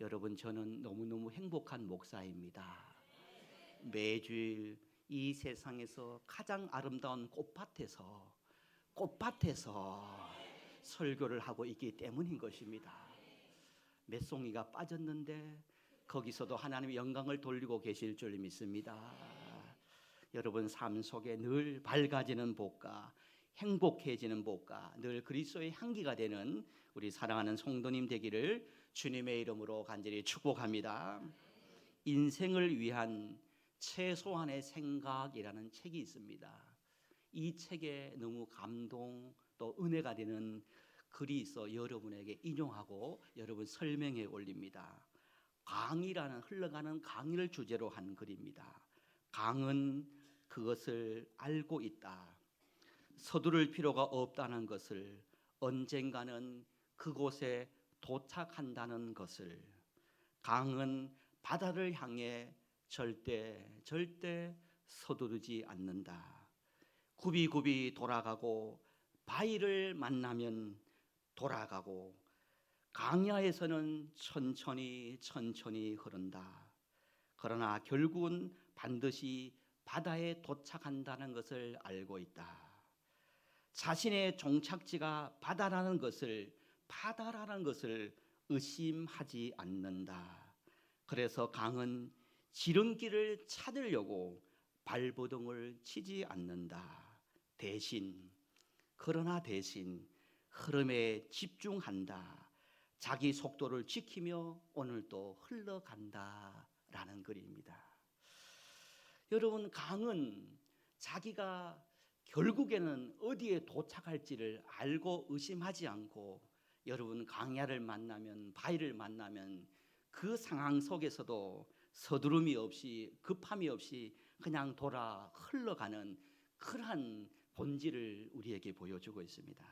여러분, 저는 너무너무 행복한 목사입니다. 매주일 이 세상에서 가장 아름다운 꽃밭에서 설교를 하고 있기 때문인 것입니다. 몇 송이가 빠졌는데 거기서도 하나님의 영광을 돌리고 계실 줄 믿습니다. 여러분 삶 속에 늘 밝아지는 복과 행복해지는 복과 늘 그리스도의 향기가 되는 우리 사랑하는 성도님 되기를 주님의 이름으로 간절히 축복합니다. 인생을 위한 최소한의 생각이라는 책이 있습니다. 이 책에 너무 감동 또 은혜가 되는 글이 있어 여러분에게 인용하고 여러분 설명해 올립니다. 강이라는 흘러가는 강을 주제로 한 글입니다. 강은 그것을 알고 있다. 서두를 필요가 없다는 것을, 언젠가는 그곳에 도착한다는 것을. 강은 바다를 향해 절대 서두르지 않는다. 굽이굽이 돌아가고 바위를 만나면 돌아가고 강야에서는 천천히 흐른다. 그러나 결국은 반드시 바다에 도착한다는 것을 알고 있다. 자신의 종착지가 바다라는 것을 의심하지 않는다. 그래서 강은 지름길을 찾으려고 발버둥을 치지 않는다. 그러나 대신 흐름에 집중한다. 자기 속도를 지키며 오늘도 흘러간다라는 글입니다. 여러분, 강은 자기가 결국에는 어디에 도착할지를 알고 의심하지 않고, 여러분 강야를 만나면 바위를 만나면 그 상황 속에서도 서두름이 없이 급함이 없이 그냥 돌아 흘러가는 그러한 본질을 우리에게 보여주고 있습니다.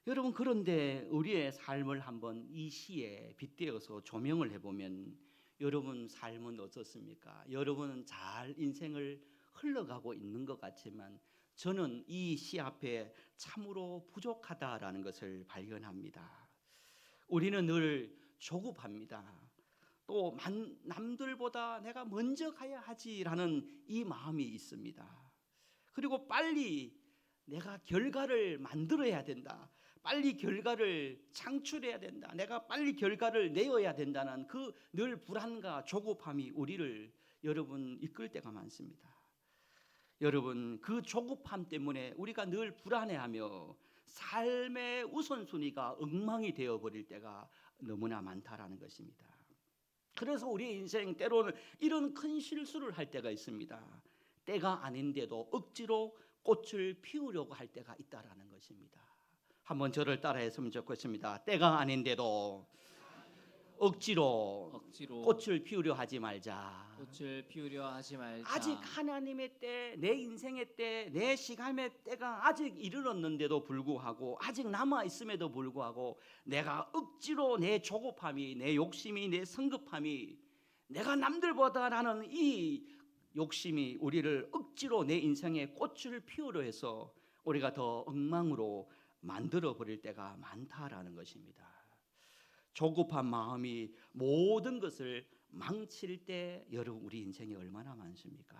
여러분, 그런데 우리의 삶을 한번 이 시에 빗대어서 조명을 해보면 여러분 삶은 어떻습니까? 여러분은 잘 인생을 흘러가고 있는 것 같지만 저는 이 시 앞에 참으로 부족하다라는 것을 발견합니다. 우리는 늘 조급합니다. 또 남들보다 내가 먼저 가야 하지라는 이 마음이 있습니다. 그리고 빨리 내가 결과를 만들어야 된다. 빨리 결과를 창출해야 된다. 내가 빨리 결과를 내어야 된다는 그 늘 불안과 조급함이 우리를 여러분 이끌 때가 많습니다. 여러분, 그 조급함 때문에 우리가 늘 불안해하며 삶의 우선순위가 엉망이 되어버릴 때가 너무나 많다라는 것입니다. 그래서 우리의 인생 때로는 이런 큰 실수를 할 때가 있습니다. 때가 아닌데도 억지로 꽃을 피우려고 할 때가 있다라는 것입니다. 한번 저를 따라했으면 좋겠습니다. 때가 아닌데도 억지로 꽃을 피우려 하지 말자. 아직 하나님의 때, 내 인생의 때, 내 시간의 때가 아직 이르렀는데도 불구하고, 아직 남아 있음에도 불구하고 내가 억지로 내 조급함이, 내 욕심이, 내 성급함이, 내가 남들보다라는 이 욕심이 우리를 억지로 내 인생에 꽃을 피우려 해서 우리가 더 엉망으로 만들어 버릴 때가 많다라는 것입니다. 조급한 마음이 모든 것을 망칠 때 여러분 우리 인생이 얼마나 많습니까?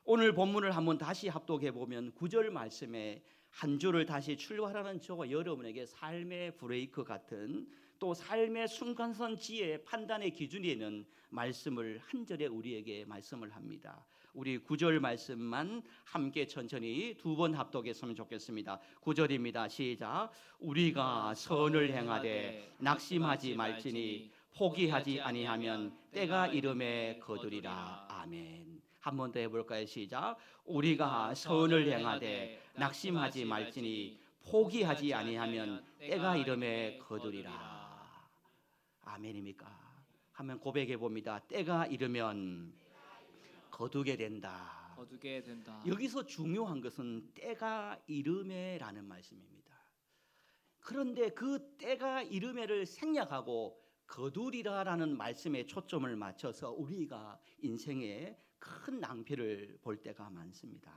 오늘 본문을 한번 다시 합독해 보면 9절 말씀에 한 줄을 다시 출발하는 저와 여러분에게 삶의 브레이크 같은, 또 삶의 순간선 지혜의 판단의 기준이 있는 말씀을 한 절에 우리에게 말씀을 합니다. 우리 9절 말씀만 함께 천천히 두 번 합독했으면 좋겠습니다. 9절입니다. 시작. 우리가 선을 행하되 낙심하지 말지니 포기하지 아니하면 때가 이름에 거두리라. 아멘. 한 번 더 해볼까요? 시작. 우리가 선을 행하되 낙심하지 말지니 포기하지 아니하면 때가 이름에 거두리라. 아멘입니까? 하면 고백해 봅니다. 때가 이르면 거두게 된다. 여기서 중요한 것은 때가 이르매라는 말씀입니다. 그런데 그 때가 이르매를 생략하고 거두리라라는 말씀에 초점을 맞춰서 우리가 인생에 큰 낭패를 볼 때가 많습니다.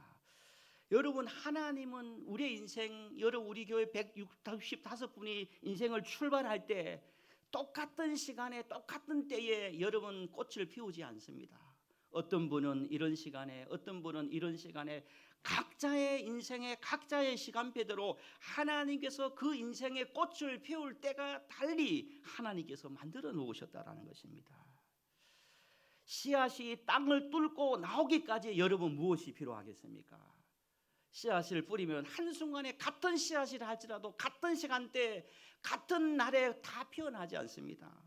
여러분, 하나님은 우리의 인생, 여러분 우리 교회 165분이 인생을 출발할 때 똑같은 시간에 똑같은 때에 여러분 꽃을 피우지 않습니다. 어떤 분은 이런 시간에, 어떤 분은 이런 시간에, 각자의 인생의 각자의 시간표대로 하나님께서 그 인생의 꽃을 피울 때가 달리 하나님께서 만들어 놓으셨다라는 것입니다. 씨앗이 땅을 뚫고 나오기까지 여러분 무엇이 필요하겠습니까? 씨앗을 뿌리면 한순간에 같은 씨앗이라 할지라도 같은 시간대 같은 날에 다 피어나지 않습니다.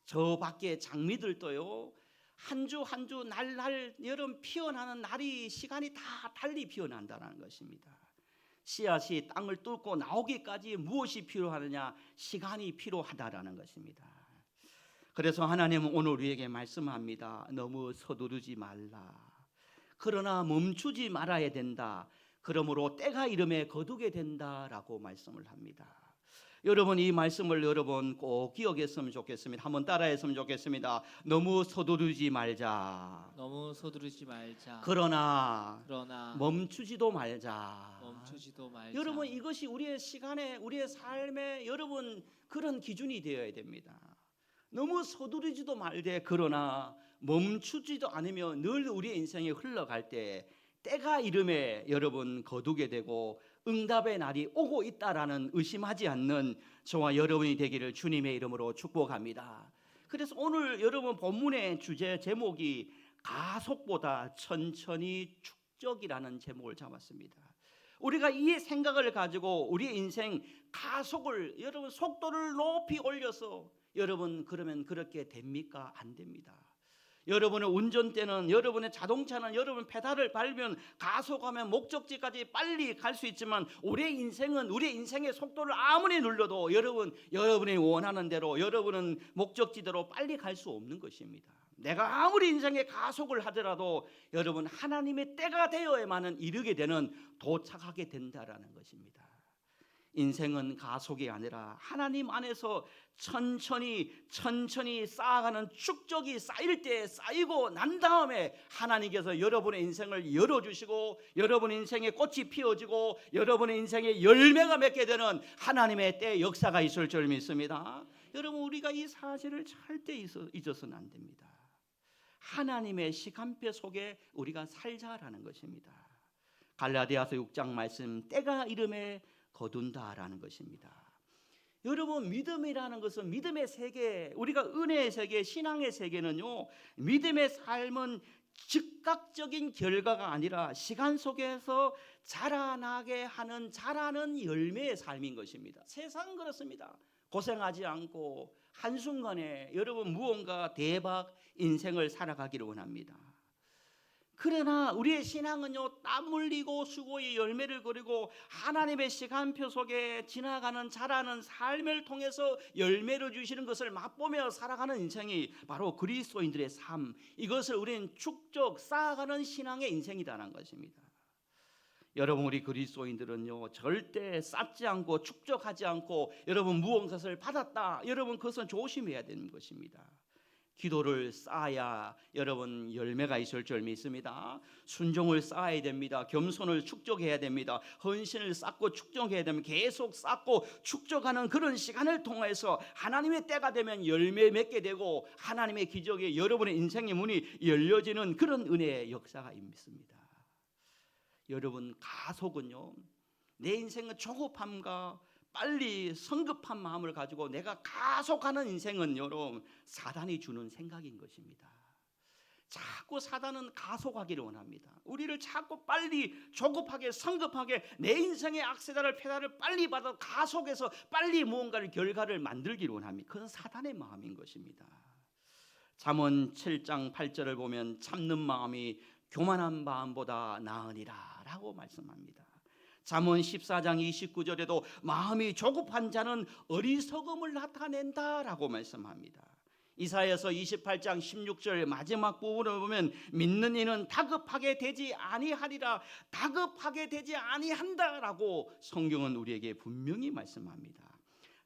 저 밖에 장미들도요, 한 주 한 주 날 여름 피어나는 날이 시간이 다 달리 피어난다는 것입니다. 씨앗이 땅을 뚫고 나오기까지 무엇이 필요하느냐? 시간이 필요하다라는 것입니다. 그래서 하나님은 오늘 우리에게 말씀합니다. 너무 서두르지 말라. 그러나 멈추지 말아야 된다. 그러므로 때가 이름에 거두게 된다라고 말씀을 합니다. 여러분, 이 말씀을 여러분 꼭 기억했으면 좋겠습니다. 한번 따라했으면 좋겠습니다. 너무 서두르지 말자. 너무 서두르지 말자. 그러나 멈추지도 말자. 여러분, 이것이 우리의 시간에, 우리의 삶에 여러분 그런 기준이 되어야 됩니다. 너무 서두르지도 말되 그러나 멈추지도 않으며 늘 우리의 인생이 흘러갈 때 때가 이름에 여러분 거두게 되고 응답의 날이 오고 있다라는 의심하지 않는 저와 여러분이 되기를 주님의 이름으로 축복합니다. 그래서 오늘 여러분 본문의 주제 제목이 가속보다 천천히 축적이라는 제목을 잡았습니다. 우리가 이 생각을 가지고 우리의 인생 가속을 여러분 속도를 높이 올려서 여러분 그러면 그렇게 됩니까? 안 됩니다. 여러분의 운전대는, 여러분의 자동차는 여러분 페달을 밟으면 가속하면 목적지까지 빨리 갈 수 있지만 우리의 인생은 우리의 인생의 속도를 아무리 눌러도 여러분이 원하는 대로 여러분은 목적지대로 빨리 갈 수 없는 것입니다. 내가 아무리 인생에 가속을 하더라도 여러분 하나님의 때가 되어야만은 이르게 되는 도착하게 된다라는 것입니다. 인생은 가속이 아니라 하나님 안에서 천천히 쌓아가는 축적이 쌓일 때 쌓이고 난 다음에 하나님께서 여러분의 인생을 열어주시고 여러분의 인생에 꽃이 피어지고 여러분의 인생에 열매가 맺게 되는 하나님의 때 역사가 있을 줄 믿습니다. 여러분, 우리가 이 사실을 절대 잊어서는 안 됩니다. 하나님의 시간표 속에 우리가 살자라는 것입니다. 갈라디아서 6장 말씀, 때가 이름에 거둔다라는 것입니다. 여러분, 믿음이라는 것은 믿음의 세계, 우리가 은혜의 세계, 신앙의 세계는요, 믿음의 삶은 즉각적인 결과가 아니라 시간 속에서 자라나게 하는 자라는 열매의 삶인 것입니다. 세상은 그렇습니다. 고생하지 않고 한순간에 여러분 무언가 대박 인생을 살아가기를 원합니다. 그러나 우리의 신앙은요, 땀 흘리고 수고의 열매를 거리고 하나님의 시간표 속에 지나가는 자라는 삶을 통해서 열매를 주시는 것을 맛보며 살아가는 인생이 바로 그리스도인들의 삶, 이것을 우리는 축적 쌓아가는 신앙의 인생이라는 것입니다. 여러분, 우리 그리스도인들은요 절대 쌓지 않고 축적하지 않고 여러분 무언가를 받았다, 여러분 그것은 조심해야 되는 것입니다. 기도를 쌓아야 여러분 열매가 있을 줄 믿습니다. 순종을 쌓아야 됩니다. 겸손을 축적해야 됩니다. 헌신을 쌓고 축적해야 됩니다. 계속 쌓고 축적하는 그런 시간을 통해서 하나님의 때가 되면 열매 맺게 되고 하나님의 기적에 여러분의 인생의 문이 열려지는 그런 은혜의 역사가 있습니다. 여러분, 가속은요, 내 인생의 조급함과 빨리 성급한 마음을 가지고 내가 가속하는 인생은 여러분 사단이 주는 생각인 것입니다. 자꾸 사단은 가속하기를 원합니다. 우리를 자꾸 빨리 조급하게 성급하게 내 인생의 악세다를 페달을 빨리 받아 가속해서 빨리 무언가를 결과를 만들기를 원합니다. 그건 사단의 마음인 것입니다. 잠언 7장 8절을 보면 참는 마음이 교만한 마음보다 나으니라 라고 말씀합니다. 잠언 14장 29절에도 마음이 조급한 자는 어리석음을 나타낸다라고 말씀합니다. 이사야서 28장 16절 마지막 부분을 보면 믿는 이는 다급하게 되지 아니하리라, 다급하게 되지 아니한다라고 성경은 우리에게 분명히 말씀합니다.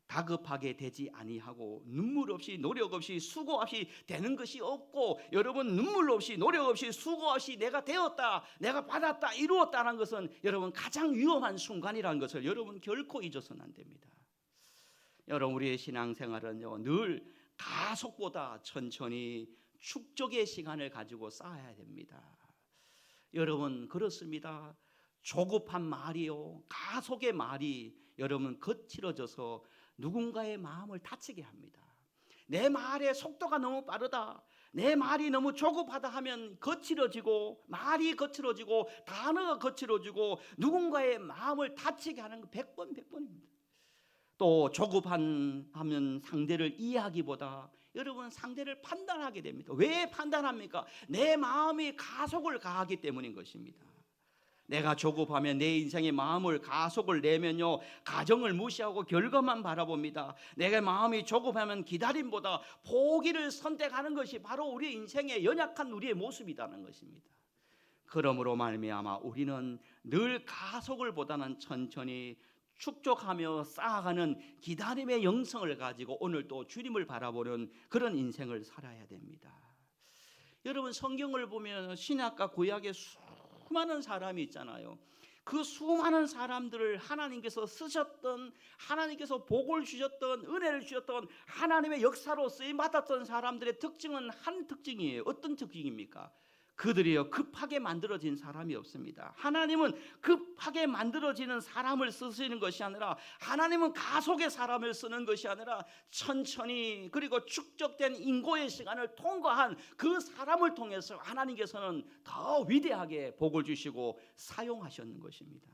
다급하게 되지 아니하고 눈물 없이 노력 없이 수고 없이 되는 것이 없고, 여러분 눈물 없이 노력 없이 수고 없이 내가 되었다, 내가 받았다, 이루었다는 것은 여러분 가장 위험한 순간이라는 것을 여러분 결코 잊어서는 안 됩니다. 여러분, 우리의 신앙생활은요, 늘 가속보다 천천히 축적의 시간을 가지고 쌓아야 됩니다. 여러분, 그렇습니다. 조급한 말이요, 가속의 말이 여러분 거칠어져서 누군가의 마음을 다치게 합니다. 내 말의 속도가 너무 빠르다, 내 말이 너무 조급하다 하면 거칠어지고, 말이 거칠어지고, 단어가 거칠어지고 누군가의 마음을 다치게 하는 거 100번 100번입니다. 또 조급하면 상대를 이해하기보다 여러분 상대를 판단하게 됩니다. 왜 판단합니까? 내 마음이 가속을 가하기 때문인 것입니다. 내가 조급하면 내 인생의 마음을 가속을 내면요, 가정을 무시하고 결과만 바라봅니다. 내가 마음이 조급하면 기다림보다 포기를 선택하는 것이 바로 우리 인생의 연약한 우리의 모습이라는 것입니다. 그러므로 말미암아 우리는 늘 가속을 보다는 천천히 축적하며 쌓아가는 기다림의 영성을 가지고 오늘 또 주님을 바라보는 그런 인생을 살아야 됩니다. 여러분, 성경을 보면 신약과 구약의 수많은 사람이 있잖아요. 그 수많은 사람들을 하나님께서 쓰셨던, 하나님께서 복을 주셨던, 은혜를 주셨던, 하나님의 역사로 쓰임 받았던 사람들의 특징은 한 특징이에요. 어떤 특징입니까? 그들이요, 급하게 만들어진 사람이 없습니다. 하나님은 급하게 만들어지는 사람을 쓰시는 것이 아니라, 하나님은 가속의 사람을 쓰는 것이 아니라 천천히, 그리고 축적된 인고의 시간을 통과한 그 사람을 통해서 하나님께서는 더 위대하게 복을 주시고 사용하셨는 것입니다.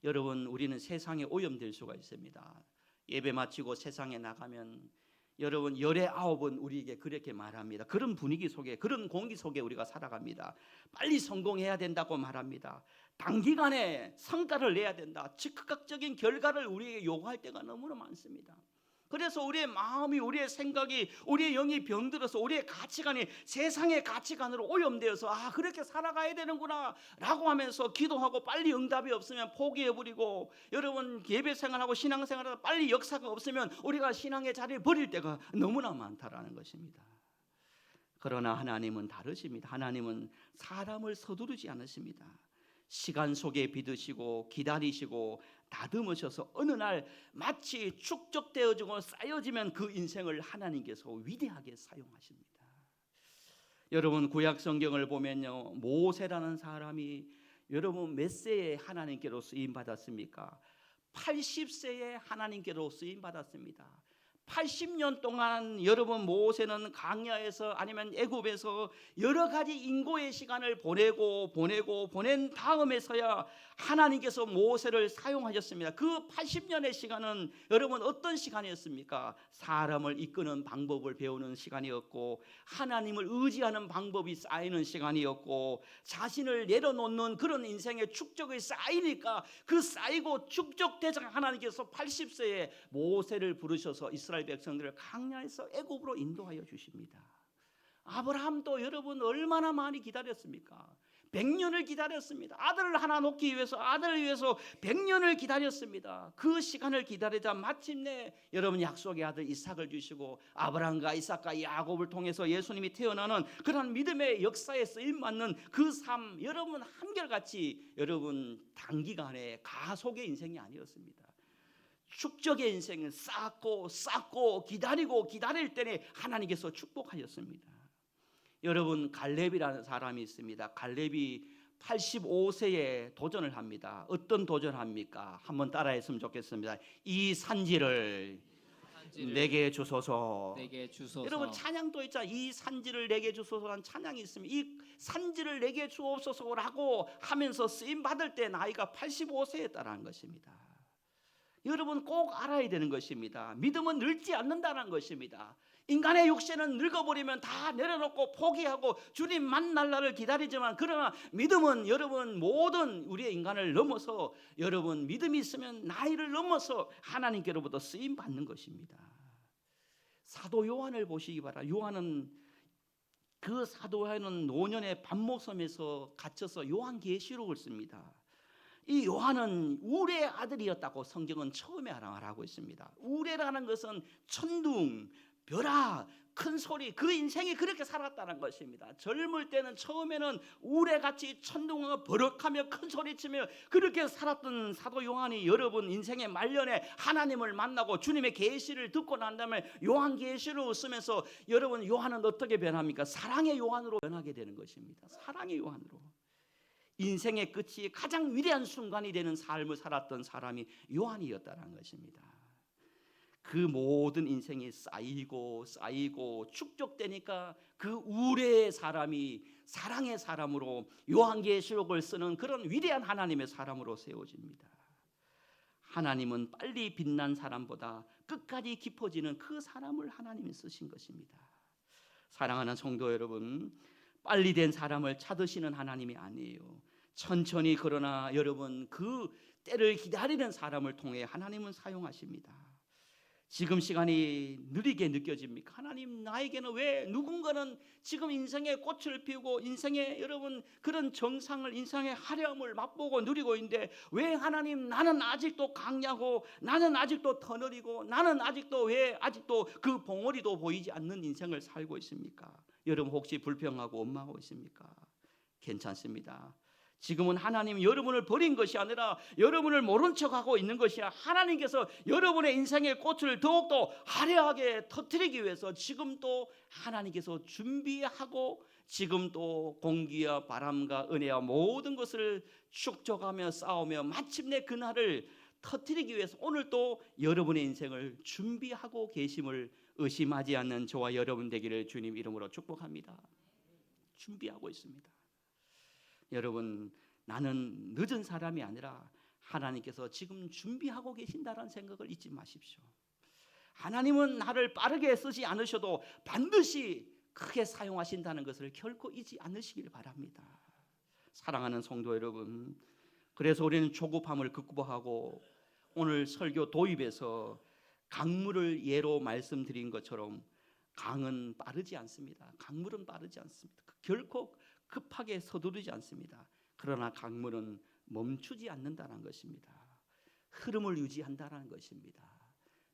여러분, 우리는 세상에 오염될 수가 있습니다. 예배 마치고 세상에 나가면 여러분 19은 우리에게 그렇게 말합니다. 그런 분위기 속에, 그런 공기 속에 우리가 살아갑니다. 빨리 성공해야 된다고 말합니다. 단기간에 성과를 내야 된다, 즉각적인 결과를 우리에게 요구할 때가 너무나 많습니다. 그래서 우리의 마음이, 우리의 생각이, 우리의 영이 병들어서 우리의 가치관이 세상의 가치관으로 오염되어서 그렇게 살아가야 되는구나 라고 하면서 기도하고 빨리 응답이 없으면 포기해버리고, 여러분 예배 생활하고 신앙생활하다 빨리 역사가 없으면 우리가 신앙의 자리를 버릴 때가 너무나 많다라는 것입니다. 그러나 하나님은 다르십니다. 하나님은 사람을 서두르지 않으십니다. 시간 속에 믿으시고 기다리시고 다듬으셔서 어느 날 마치 축적되어지고 쌓여지면 그 인생을 하나님께서 위대하게 사용하십니다. 여러분, 구약 성경을 보면요, 모세라는 사람이 여러분 몇 세에 하나님께로 쓰임 받았습니까? 80세에 하나님께로 쓰임 받았습니다. 80년 동안 여러분 모세는 광야에서 아니면 애굽에서 여러 가지 인고의 시간을 보낸 다음에서야 하나님께서 모세를 사용하셨습니다. 그 80년의 시간은 여러분 어떤 시간이었습니까? 사람을 이끄는 방법을 배우는 시간이었고, 하나님을 의지하는 방법이 쌓이는 시간이었고, 자신을 내려놓는 그런 인생의 축적이 쌓이니까 그 쌓이고 축적되자 하나님께서 80세에 모세를 부르셔서 이스라엘 백성들을 광야에서 애굽으로 인도하여 주십니다. 아브라함도 여러분 얼마나 많이 기다렸습니까? 100년을 기다렸습니다. 아들을 하나 놓기 위해서, 아들을 위해서 100년을 기다렸습니다. 그 시간을 기다리다 마침내 여러분 약속의 아들 이삭을 주시고, 아브라함과 이삭과 야곱을 통해서 예수님이 태어나는 그런 믿음의 역사에 쓰임받는 그 삶, 여러분 한결같이 여러분 단기간에 가속의 인생이 아니었습니다. 축적의 인생은 쌓고 기다리고 기다릴 때에 하나님께서 축복하셨습니다. 여러분, 갈렙이라는 사람이 있습니다. 갈렙이 85세에 도전을 합니다. 어떤 도전을 합니까? 한번 따라했으면 좋겠습니다. 이 산지를 내게 주소서. 여러분 찬양도 있잖아요. 이 산지를 내게 주소서라는 찬양이 있습니다. 이 산지를 내게 주옵소서라고 하면서 쓰임 받을 때 나이가 85세였다는 것입니다. 여러분 꼭 알아야 되는 것입니다. 믿음은 늙지 않는다는 것입니다. 인간의 육체는 늙어버리면 다 내려놓고 포기하고 주님 만날 날을 기다리지만, 그러나 믿음은 여러분 모든 우리의 인간을 넘어서, 여러분 믿음이 있으면 나이를 넘어서 하나님께로부터 쓰임 받는 것입니다. 사도 요한을 보시기 바랍니다. 요한은 그 사도 요한은 노년의 반모섬에서 갇혀서 요한계시록을 씁니다. 이 요한은 우레의 아들이었다고 성경은 처음에 말하고 있습니다. 우레라는 것은 천둥, 벼락, 큰 소리, 그 인생이 그렇게 살았다는 것입니다. 젊을 때는 처음에는 우레같이 천둥과 버럭하며 큰 소리치며 그렇게 살았던 사도 요한이 여러분 인생의 말년에 하나님을 만나고 주님의 계시를 듣고 난 다음에 요한계시를 쓰면서 여러분 요한은 어떻게 변합니까? 사랑의 요한으로 변하게 되는 것입니다. 사랑의 요한으로. 인생의 끝이 가장 위대한 순간이 되는 삶을 살았던 사람이 요한이었다는 것입니다. 그 모든 인생이 쌓이고 축적되니까 그 우레의 사람이 사랑의 사람으로 요한계시록을 쓰는 그런 위대한 하나님의 사람으로 세워집니다. 하나님은 빨리 빛난 사람보다 끝까지 깊어지는 그 사람을 하나님이 쓰신 것입니다. 사랑하는 성도 여러분, 빨리 된 사람을 찾으시는 하나님이 아니에요. 천천히 그러나 여러분 그 때를 기다리는 사람을 통해 하나님은 사용하십니다. 지금 시간이 느리게 느껴집니까? 하나님 나에게는 왜 누군가는 지금 인생의 꽃을 피우고 인생의 여러분 그런 정상을 인생의 화려함을 맛보고 누리고 있는데 왜 하나님 나는 아직도 강냐고 나는 아직도 터널이고 나는 아직도 왜 아직도 그 봉우리도 보이지 않는 인생을 살고 있습니까? 여러분 혹시 불평하고 원망하고 있습니까? 괜찮습니다. 지금은 하나님이 여러분을 버린 것이 아니라 여러분을 모른 척하고 있는 것이야. 하나님께서 여러분의 인생의 꽃을 더욱더 화려하게 터뜨리기 위해서 지금 또 하나님께서 준비하고 지금 또 공기와 바람과 은혜와 모든 것을 축적하며 싸우며 마침내 그날을 터뜨리기 위해서 오늘 또 여러분의 인생을 준비하고 계심을 의심하지 않는 저와 여러분 되기를 주님 이름으로 축복합니다. 준비하고 있습니다. 여러분 나는 늦은 사람이 아니라 하나님께서 지금 준비하고 계신다는 생각을 잊지 마십시오. 하나님은 나를 빠르게 쓰지 않으셔도 반드시 크게 사용하신다는 것을 결코 잊지 않으시길 바랍니다. 사랑하는 성도 여러분, 그래서 우리는 조급함을 극복하고 오늘 설교 도입에서 강물을 예로 말씀드린 것처럼 강은 빠르지 않습니다. 강물은 빠르지 않습니다. 결코 급하게 서두르지 않습니다. 그러나 강물은 멈추지 않는다는 것입니다. 흐름을 유지한다는 것입니다.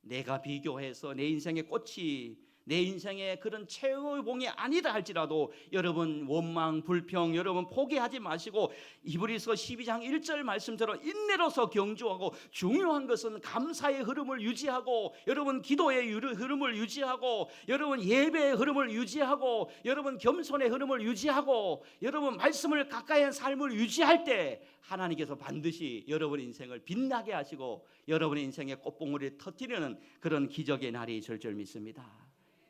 내가 비교해서 내 인생의 꽃이 내 인생의 그런 최후의 봉이 아니다 할지라도 여러분 원망, 불평 여러분 포기하지 마시고 히브리서 12장 1절 말씀대로 인내로서 경주하고 중요한 것은 감사의 흐름을 유지하고 여러분 기도의 흐름을 유지하고 여러분 예배의 흐름을 유지하고 여러분 겸손의 흐름을 유지하고 여러분 말씀을 가까이 한 삶을 유지할 때 하나님께서 반드시 여러분의 인생을 빛나게 하시고 여러분의 인생의 꽃봉오리를 터뜨리는 그런 기적의 날이 절절 믿습니다.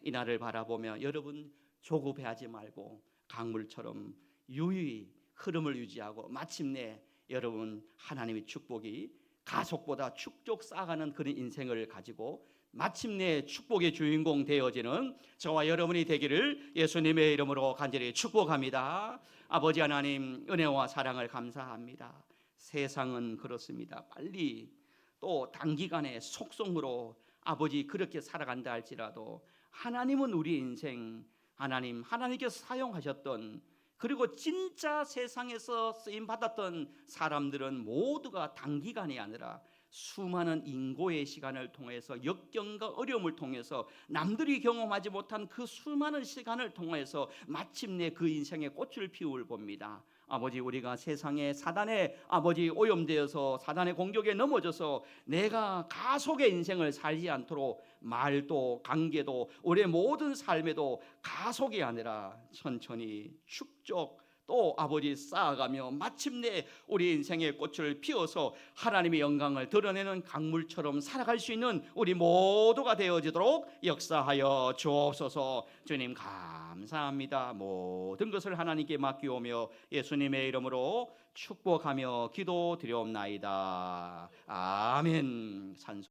이 날을 바라보며 여러분 조급해하지 말고 강물처럼 유유히 흐름을 유지하고 마침내 여러분 하나님의 축복이 가속보다 축적 쌓아가는 그런 인생을 가지고 마침내 축복의 주인공 되어지는 저와 여러분이 되기를 예수님의 이름으로 간절히 축복합니다. 아버지 하나님 은혜와 사랑을 감사합니다. 세상은 그렇습니다. 빨리 또 단기간에 속성으로 아버지 그렇게 살아간다 할지라도 하나님은 우리 인생 하나님께서 사용하셨던 그리고 진짜 세상에서 쓰임 받았던 사람들은 모두가 단기간이 아니라 수많은 인고의 시간을 통해서 역경과 어려움을 통해서 남들이 경험하지 못한 그 수많은 시간을 통해서 마침내 그 인생의 꽃을 피울 봅니다. 아버지 우리가 세상에 사단의 아버지 오염되어서 사단의 공격에 넘어져서 내가 가속의 인생을 살지 않도록 말도 관계도 우리의 모든 삶에도 가속이 아니라 천천히 축적 또 아버지 쌓아가며 마침내 우리 인생의 꽃을 피워서 하나님의 영광을 드러내는 강물처럼 살아갈 수 있는 우리 모두가 되어지도록 역사하여 주옵소서. 주님 감사합니다. 모든 것을 하나님께 맡기오며 예수님의 이름으로 축복하며 기도드리옵나이다. 아멘. 산소